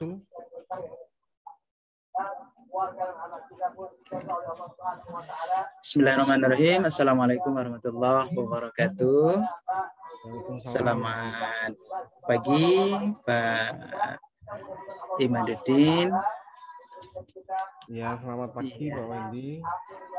Bismillahirrahmanirrahim. Assalamualaikum warahmatullahi wabarakatuh. Selamat pagi Pak Imaduddin. Ya, selamat pagi Pak Wendy.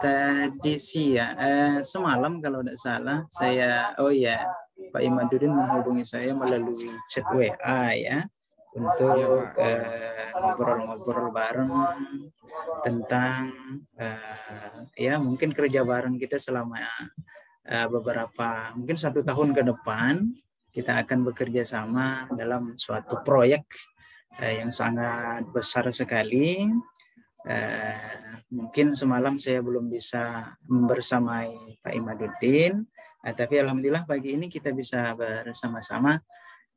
Tadi siang, semalam kalau tidak salah, Pak Imaduddin menghubungi saya melalui chat WA ya, untuk ngobrol-ngobrol bareng tentang mungkin kerja bareng kita selama mungkin 1 tahun ke depan. Kita akan bekerja sama dalam suatu proyek yang sangat besar sekali. Mungkin semalam saya belum bisa bersamai Pak Imaduddin, tapi alhamdulillah pagi ini kita bisa bersama-sama.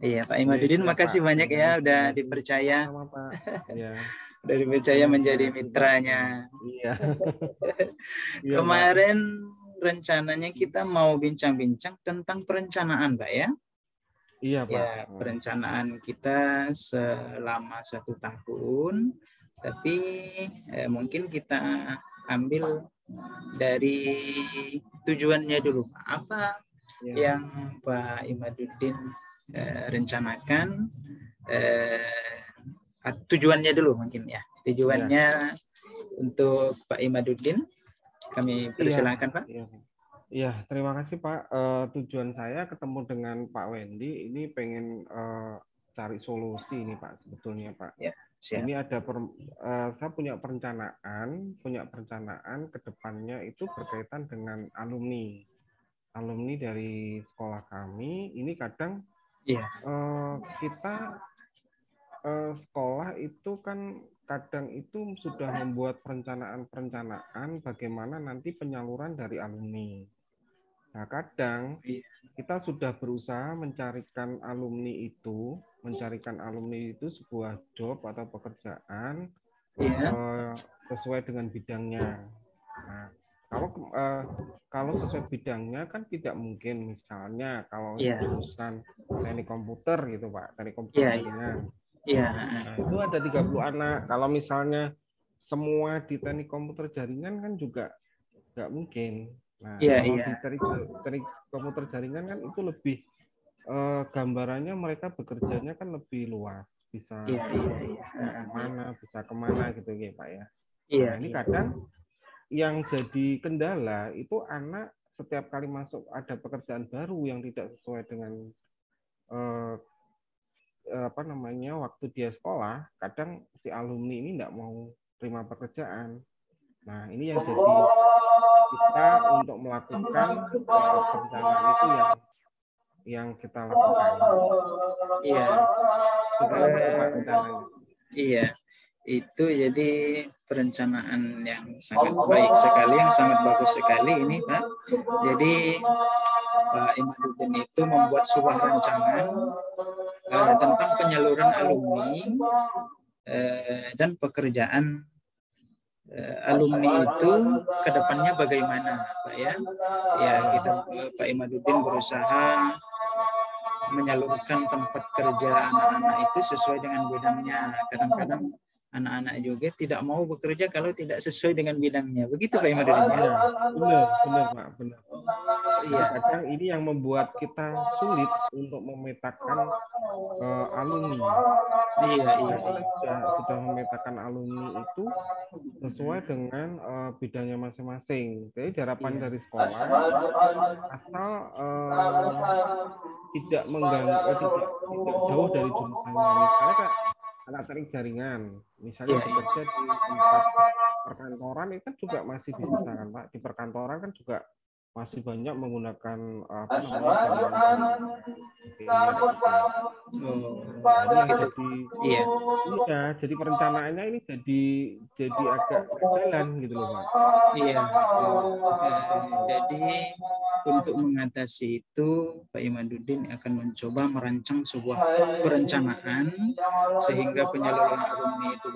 Iya Pak Imaduddin, makasih banyak ya udah dipercaya. Sama, Pak. Ya. Udah dipercaya menjadi mitranya. Iya. Kemarin rencananya kita mau bincang-bincang tentang perencanaan, Pak ya. Iya Pak. Ya, perencanaan kita selama 1 tahun. Tapi mungkin kita ambil dari tujuannya dulu. Apa yang Pak Imaduddin rencanakan? Tujuannya dulu mungkin ya. Tujuannya untuk Pak Imaduddin. Kami persilakan Pak. Iya, terima kasih Pak. Tujuan saya ketemu dengan Pak Wendy ini pengen cari solusi ini Pak sebetulnya Pak. Ya. Siap. Ini ada saya punya perencanaan ke depannya itu berkaitan dengan alumni dari sekolah kami. Ini kadang kita sekolah itu kan kadang itu sudah membuat perencanaan bagaimana nanti penyaluran dari alumni. Nah, kadang kita sudah berusaha mencarikan alumni itu sebuah job atau pekerjaan sesuai dengan bidangnya. Nah, kalau sesuai bidangnya kan tidak mungkin, misalnya kalau jurusan teknik komputer gitu Pak, teknik komputer jaringan. Nah, itu ada 30 anak. Kalau misalnya semua di teknik komputer jaringan kan juga nggak mungkin. Nah, kalau di teknik komputer jaringan kan itu lebih gambarannya mereka bekerjanya kan lebih luas, bisa kemana gitu ya Pak ya. Nah, ini kadang yang jadi kendala itu anak setiap kali masuk ada pekerjaan baru yang tidak sesuai dengan waktu dia sekolah, kadang si alumni ini tidak mau terima pekerjaan. Nah, ini yang jadi kita untuk melakukan perencanaan itu yang kita lakukan. Itu jadi perencanaan yang sangat baik sekali, yang sangat bagus sekali ini Pak. Jadi Pak Imaduddin itu membuat sebuah rancangan tentang penyaluran alumni dan pekerjaan alumni itu ke depannya bagaimana Pak ya. Ya, Pak Imaduddin berusaha menyalurkan tempat kerja anak-anak itu sesuai dengan bidangnya. Kadang-kadang anak-anak juga tidak mau bekerja kalau tidak sesuai dengan bidangnya. Begitu Pak Imaduddin. Benar Pak, benar. Kadang ini yang membuat kita sulit untuk memetakan alumni. Kita sudah memetakan alumni itu sesuai dengan bidangnya masing-masing. Jadi harapan dari sekolah asal tidak mengganggu, tidak jauh dari jurusannya. Misalnya kayak anak teknik jaringan, misalnya bekerja di tempat perkantoran itu kan juga masih bisa kan Pak. Di perkantoran kan juga masih banyak menggunakan jadi perencanaannya ini jadi agak jalan gitu loh Pak. Jadi untuk mengatasi itu Pak Imaduddin akan mencoba merancang sebuah perencanaan sehingga penyaluran alumni itu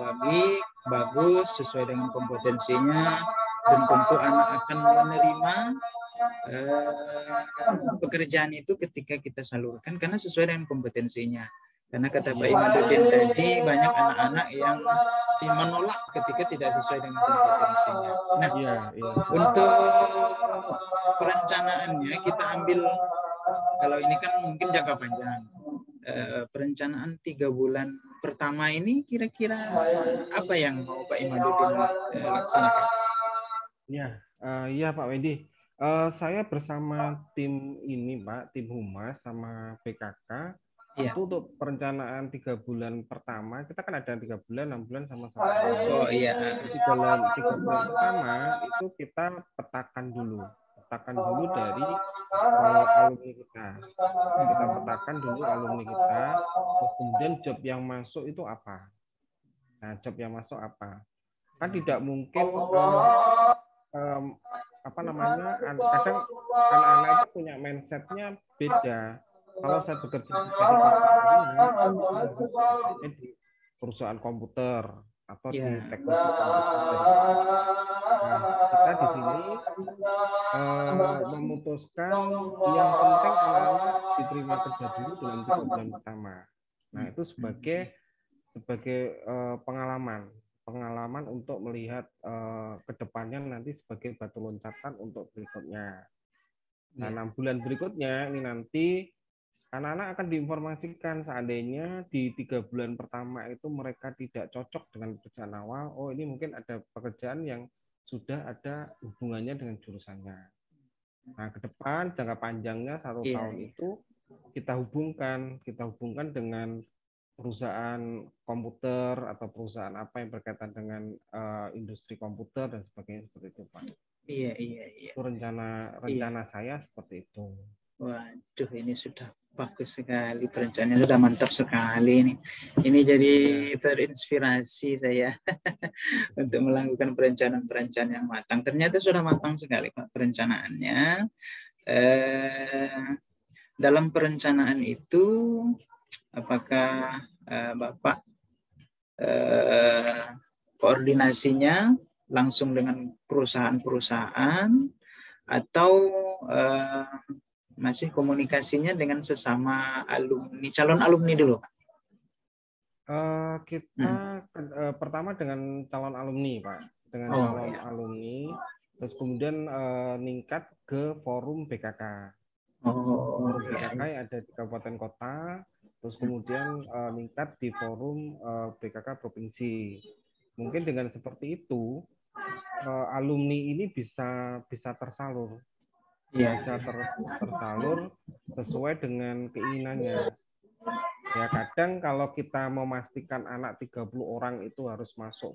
bagus sesuai dengan kompetensinya, dan tentu anak akan menerima pekerjaan itu ketika kita salurkan karena sesuai dengan kompetensinya. Karena kata Pak Imaduddin tadi banyak anak-anak yang menolak ketika tidak sesuai dengan kompetensinya. Nah, untuk perencanaannya kita ambil, kalau ini kan mungkin jangka panjang. Perencanaan 3 bulan pertama ini kira-kira apa yang mau Pak Imaduddin laksanakan? Iya Pak Wendy. Saya bersama tim ini Pak, tim Humas sama PKK. Itu untuk perencanaan 3 bulan pertama, kita kan ada 3 bulan, 6 bulan, sama 1 bulan. Oh iya. 3 bulan pertama itu kita petakan dulu dari alumni kita. Kita petakan dulu alumni kita, terus kemudian job yang masuk itu apa. Nah, job yang masuk apa? Kan tidak mungkin kadang anak-anak itu punya mindsetnya beda. Kalau saya bekerja di perusahaan komputer atau di teknik komputer, nah, kita di sini memutuskan yang penting anak-anak diterima kerja dulu dalam 3 bulan pertama. Nah, itu sebagai pengalaman untuk melihat ke depannya nanti sebagai batu loncatan untuk berikutnya. Nah, 6 bulan berikutnya ini nanti anak-anak akan diinformasikan seandainya di 3 bulan pertama itu mereka tidak cocok dengan pekerjaan awal, oh ini mungkin ada pekerjaan yang sudah ada hubungannya dengan jurusannya. Nah, ke depan jangka panjangnya 1 tahun itu kita hubungkan dengan perusahaan komputer atau perusahaan apa yang berkaitan dengan industri komputer dan sebagainya, seperti itu Pak. Iya. Itu rencana saya seperti itu. Waduh, ini sudah bagus sekali perencanaannya, sudah mantap sekali ini. Ini jadi terinspirasi saya untuk melakukan perencanaan yang matang. Ternyata sudah matang sekali Pak perencanaannya. Dalam perencanaan itu, apakah Bapak koordinasinya langsung dengan perusahaan-perusahaan atau masih komunikasinya dengan sesama alumni, calon alumni dulu Pak? Kita pertama dengan calon alumni Pak, alumni, terus kemudian meningkat ke forum BKK. Forum BKK yang ada di kabupaten kota, terus kemudian meningkat di forum BKK provinsi. Mungkin dengan seperti itu alumni ini bisa tersalur. Bisa tersalur sesuai dengan keinginannya. Ya, kadang kalau kita memastikan anak 30 orang itu harus masuk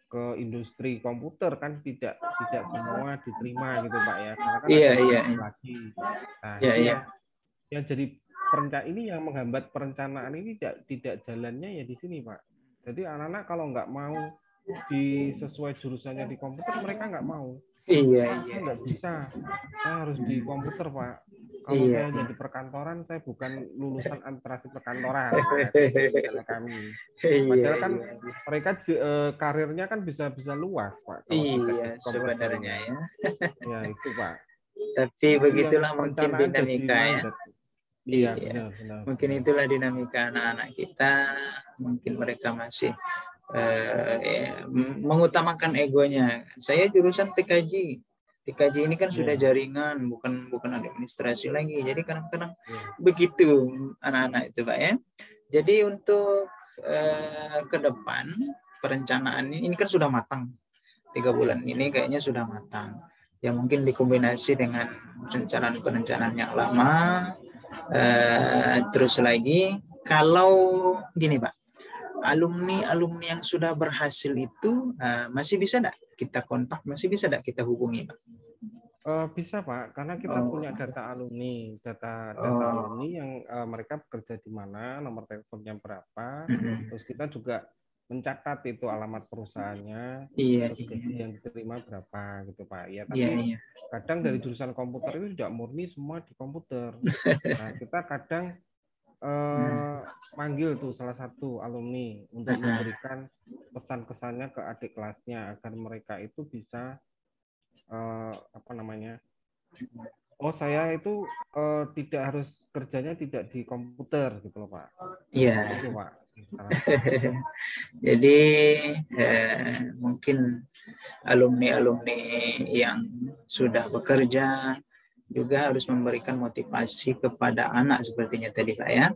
ke industri komputer, kan tidak semua diterima gitu Pak ya, karena kan ada lagi. Nah, yang jadi ini yang menghambat perencanaan ini tidak jalannya ya di sini Pak. Jadi anak-anak kalau nggak mau sesuai jurusannya di komputer, mereka nggak mau. Saya nggak bisa, saya harus di komputer Pak. Kalau saya jadi perkantoran, saya bukan lulusan administrasi perkantoran kami. Padahal kan mereka karirnya kan bisa luas Pak. Sebenarnya ya. Ya itu Pak. Tapi begitulah mungkin dinamika ya. Iya. Mungkin itulah dinamika anak-anak kita. Mungkin mereka masih mengutamakan egonya. Saya jurusan TKJ. TKJ ini kan sudah jaringan, bukan administrasi lagi. Jadi kadang-kadang begitu anak-anak itu Pak ya. Jadi untuk ke depan perencanaan ini kan sudah matang. 3 bulan ini kayaknya sudah matang. Ya mungkin dikombinasi dengan perencanaan yang lama. Terus lagi kalau gini Pak, alumni yang sudah berhasil itu masih bisa enggak kita kontak, masih bisa enggak kita hubungi Pak? Bisa Pak, karena kita punya data alumni, alumni yang mereka bekerja di mana, nomor teleponnya berapa, terus kita juga mencatat itu alamat perusahaannya, terus gaji yang diterima berapa gitu Pak. Ya, tapi kadang dari jurusan komputer itu tidak murni semua di komputer. Nah, kita kadang manggil tuh salah satu alumni untuk memberikan pesan-kesannya ke adik kelasnya agar mereka itu bisa Oh, saya itu tidak harus kerjanya tidak di komputer gitu loh, Pak. Iya. Itu, Pak. Jadi mungkin alumni-alumni yang sudah bekerja juga harus memberikan motivasi kepada anak sepertinya tadi Pak ya,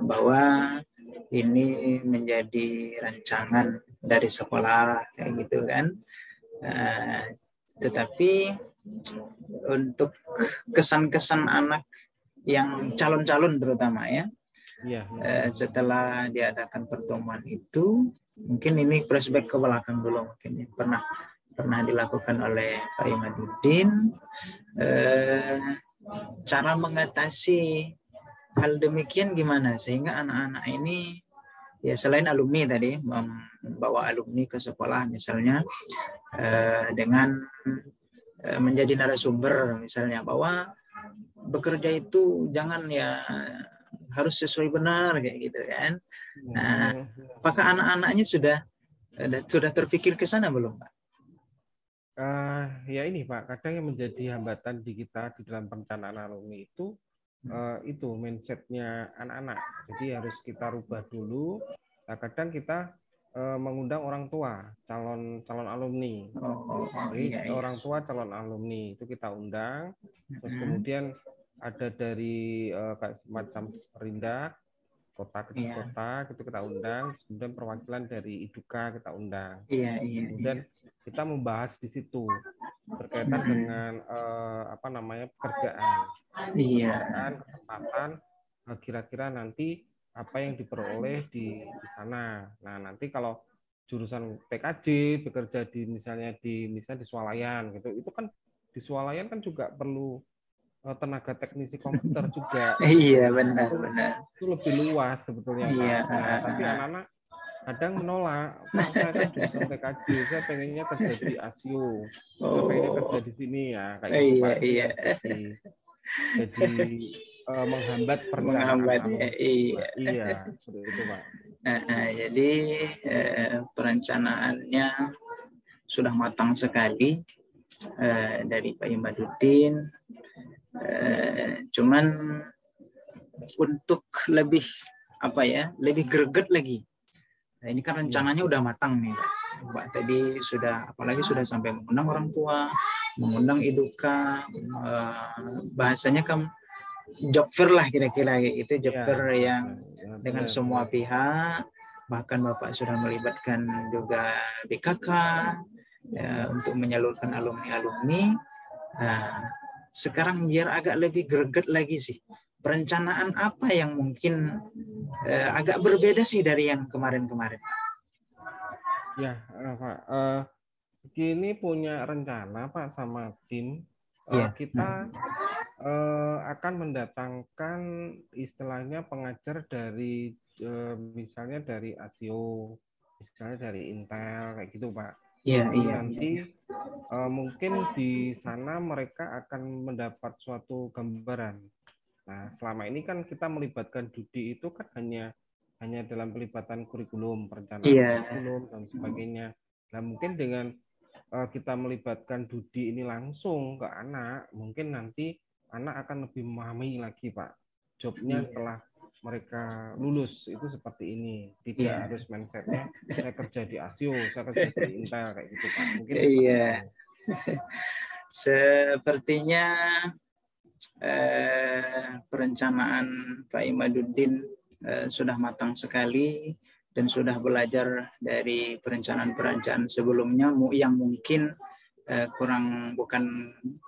bahwa ini menjadi rancangan dari sekolah kayak gitu kan. Tetapi untuk kesan-kesan anak yang calon-calon terutama ya, setelah diadakan pertemuan itu, mungkin ini flashback ke belakang dulu mungkin ya, pernah dilakukan oleh Pak Imaduddin, cara mengatasi hal demikian gimana sehingga anak-anak ini ya selain alumni tadi membawa alumni ke sekolah misalnya dengan menjadi narasumber misalnya bahwa bekerja itu jangan ya harus sesuai benar kayak gitu kan. Nah, apakah anak-anaknya sudah terpikir ke sana belum, Pak? Ya ini Pak, kadang yang menjadi hambatan di kita di dalam perencanaan alumni itu mindsetnya anak-anak. Jadi harus kita rubah dulu. Nah, kadang kita mengundang orang tua calon alumni. Jadi iya. orang tua calon alumni itu kita undang. Terus kemudian ada dari kayak semacam Perindah kota ke kota itu kita undang. Kemudian perwakilan dari Iduka kita undang. Kemudian kita membahas di situ berkaitan dengan pekerjaan, kesempatan, kira-kira nanti apa yang diperoleh di sana. Nah, nanti kalau jurusan PKJ bekerja misalnya di swalayan gitu, itu kan di swalayan kan juga perlu tenaga teknisi komputer juga. Iya, benar. Itu lebih luas sebetulnya, Pak. Nah, tapi anak-anak kadang menolak, Pak, saya kan jurusan PKJ, saya pengennya kerja di ASIO, saya pengennya kerja di sini ya, kayak gitu Pak. Jadi menghambat perencanaan alumni. Iya, seperti itu Pak. Jadi perencanaannya sudah matang sekali dari Pak Imaduddin. Cuman untuk lebih greget lagi. Nah, ini kan rencananya udah matang nih, Pak. Tadi apalagi sudah sampai mengundang orang tua, mengundang Iduka, bahasanya kan job fair lah kira-kira itu, job fair yang dengan semua pihak, bahkan Bapak sudah melibatkan juga BKK ya, untuk menyalurkan alumni-alumni. Nah, sekarang biar agak lebih greget lagi sih. Perencanaan apa yang mungkin agak berbeda sih dari yang kemarin-kemarin? Ya, Pak. Kini punya rencana Pak sama tim. Kita akan mendatangkan istilahnya pengajar dari misalnya dari ASIO, misalnya dari Intel kayak gitu Pak. Jadi nanti mungkin di sana mereka akan mendapat suatu gambaran. Nah, selama ini kan kita melibatkan Dudi itu kan hanya dalam pelibatan kurikulum, perencanaan kurikulum dan sebagainya. Nah, mungkin dengan kita melibatkan Dudi ini langsung ke anak, mungkin nanti anak akan lebih memahami lagi Pak. Jobnya setelah mereka lulus itu seperti ini. Tidak harus mindsetnya saya kerja di ASIO, saya kerja di Intel kayak gitu Pak. Mungkin sepertinya perencanaan Pak Imaduddin sudah matang sekali dan sudah belajar dari perencanaan sebelumnya yang mungkin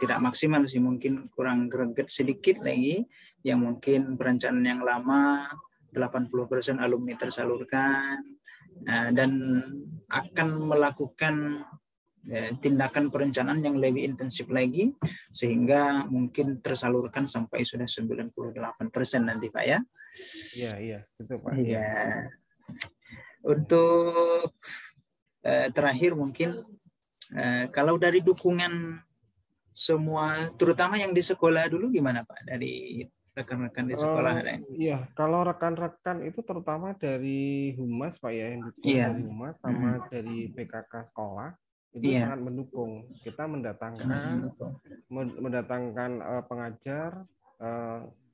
tidak maksimal sih, mungkin kurang greget sedikit lagi, yang mungkin perencanaan yang lama 80% alumni tersalurkan dan akan melakukan tindakan perencanaan yang lebih intensif lagi sehingga mungkin tersalurkan sampai sudah 98% nanti Pak ya. Iya, itu Pak. Iya. Untuk terakhir mungkin kalau dari dukungan semua, terutama yang di sekolah dulu gimana Pak, dari rekan-rekan di sekolah? Iya, kalau rekan-rekan itu terutama dari Humas Pak ya, yang dukung dari Humas sama dari PKK sekolah itu Iya. sangat mendukung. Kita Sangat mendatangkan pengajar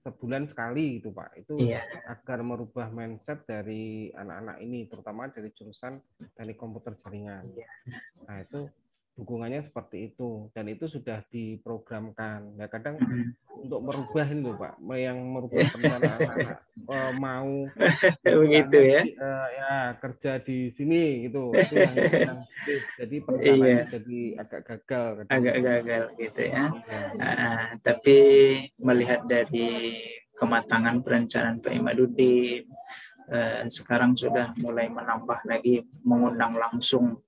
sebulan sekali gitu Pak. Itu Iya. agar merubah mindset dari anak-anak ini, terutama dari jurusan teknik komputer jaringan. Nah itu dukungannya seperti itu, dan itu sudah diprogramkan. Nah kadang untuk merubah ini loh Pak, yang merubah perencanaan anak mau begitu ya. ya kerja di sini gitu, itu yang jadi perencanaannya jadi agak gagal. Agak gagal gitu ya. Tapi melihat dari kematangan perencanaan Pak Imaduddin, sekarang sudah mulai menambah lagi, mengundang langsung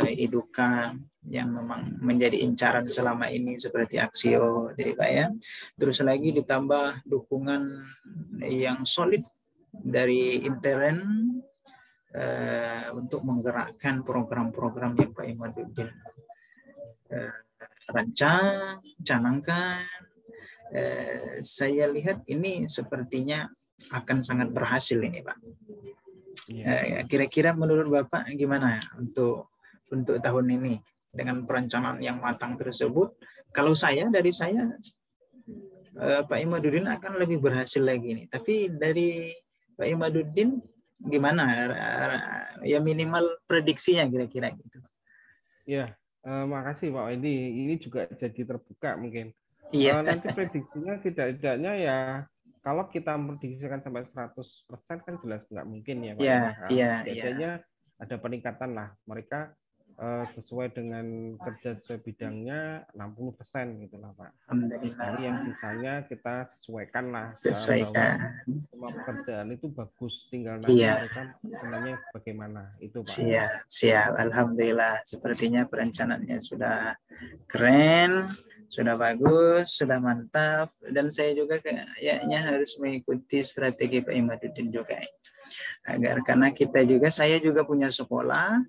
Iduka yang memang menjadi incaran selama ini seperti Aksio, jadi Pak ya. Terus lagi ditambah dukungan yang solid dari intern untuk menggerakkan program-program yang Pak Imaduddin canangkan. Saya lihat ini sepertinya akan sangat berhasil ini Pak. Kira-kira menurut Bapak gimana untuk tahun ini dengan perencanaan yang matang tersebut? Kalau dari saya Pak Imaduddin akan lebih berhasil lagi nih. Tapi dari Pak Imaduddin gimana? Ya minimal prediksinya kira-kira gitu. Ya, makasih Pak Wendy. Ini juga jadi terbuka mungkin. Nanti prediksinya tidak-tidaknya ya, kalau kita memprediksikan sampai 100% kan jelas nggak mungkin ya Pak. Biasanya ada peningkatan lah. Mereka sesuai dengan kerja sesuai bidangnya 60% gitu lah Pak. Jadi yang sisanya kita sesuaikan lah. Bahwa semua pekerjaan itu bagus, tinggal nanti mereka sebenarnya bagaimana itu Pak. Siap. Alhamdulillah. Sepertinya perencanaannya sudah keren, sudah bagus, sudah mantap, dan saya juga kayaknya harus mengikuti strategi Pak Imaduddin juga, karena saya juga punya sekolah.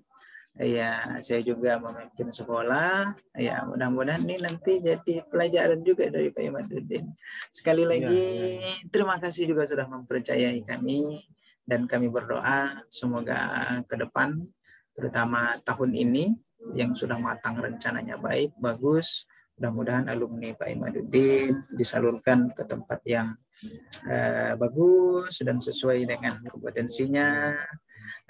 Ya, saya juga memimpin sekolah. Ya, mudah-mudahan ini nanti jadi pelajaran juga dari Pak Imaduddin. Sekali lagi, terima kasih juga sudah mempercayai kami, dan kami berdoa semoga ke depan, terutama tahun ini yang sudah matang rencananya baik, bagus. Mudah-mudahan alumni Pak Imaduddin disalurkan ke tempat yang bagus dan sesuai dengan kompetensinya.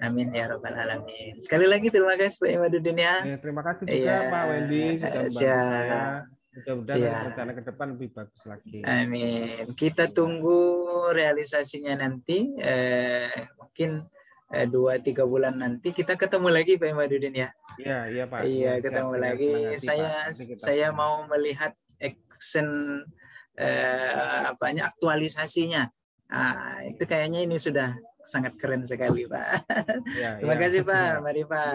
Amin ya rabbal alamin. Sekali lagi terima kasih Pak Imaduddin ya. Terima kasih juga Pak Wendy sudah membantu saya. Mudah-mudahan rencana ke depan lebih bagus lagi. Amin. Kita tunggu realisasinya nanti. Mungkin 2-3 bulan nanti kita ketemu lagi Pak Imaduddin ya. Iya Pak. Iya, ketemu lagi. Saya mau melihat action aktualisasinya. Itu kayaknya ini sudah sangat keren sekali Pak. Terima kasih Pak. Mari Pak.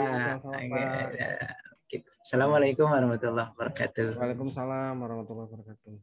Assalamualaikum warahmatullahi wabarakatuh. Waalaikumsalam warahmatullahi wabarakatuh.